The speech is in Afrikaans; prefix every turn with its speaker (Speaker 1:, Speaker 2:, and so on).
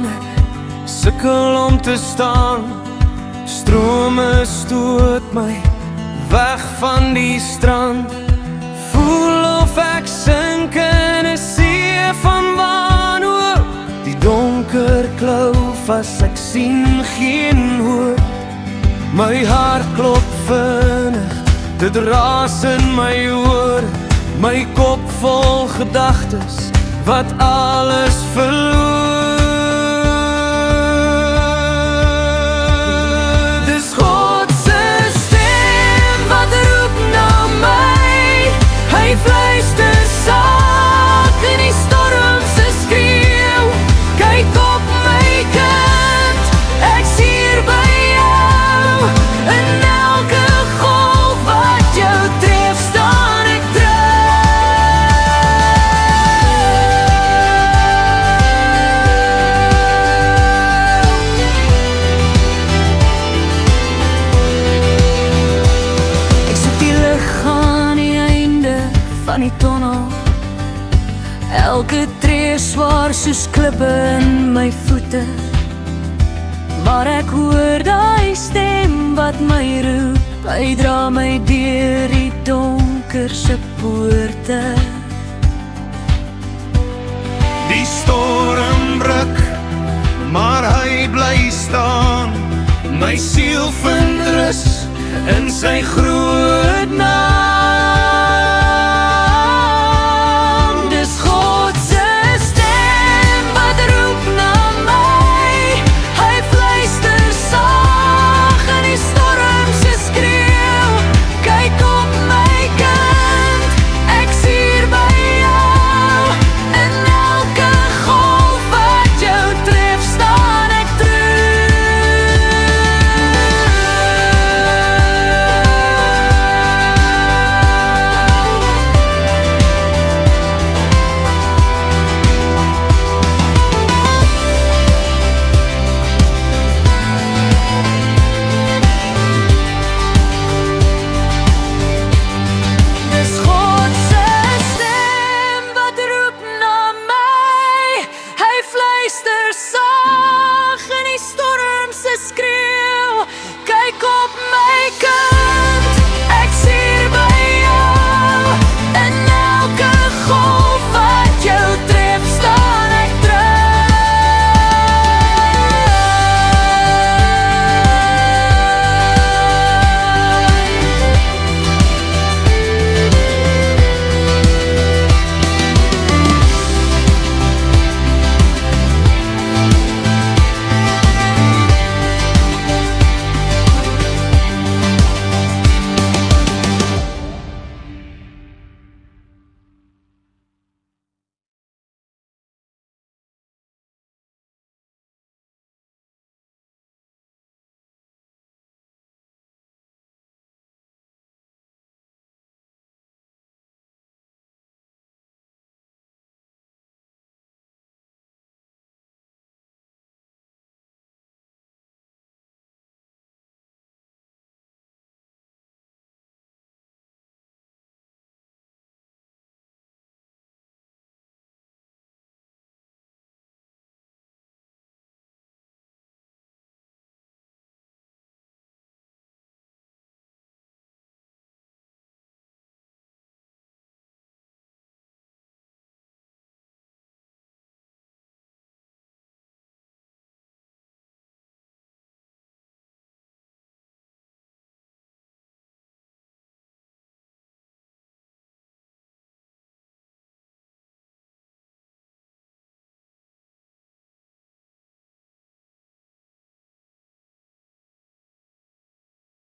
Speaker 1: staan, sukkel om te staan. Strome stoot my weg van die strand. Voel of ek sink in 'n see van wanhoop. Die donker klou vas, ek sien geen hoop. My hart klop vinnig, dit raas in my oor. My kop vol gedagtes wat alles verloor. Dis God se stem wat roep na my. Hy fluister saak in die storm se skreeu. Kyk op my kind, ek's hier by jou. In elke golf wat jou tref, staan ek van die tonnel. Elke tree swaar soos klippe in my voete. Maar ek hoor daai stem wat my roep. Hy dra my deur die donkerse poorte. Die storm ruk, maar hy bly staan. My siel vind rus in sy groot naam.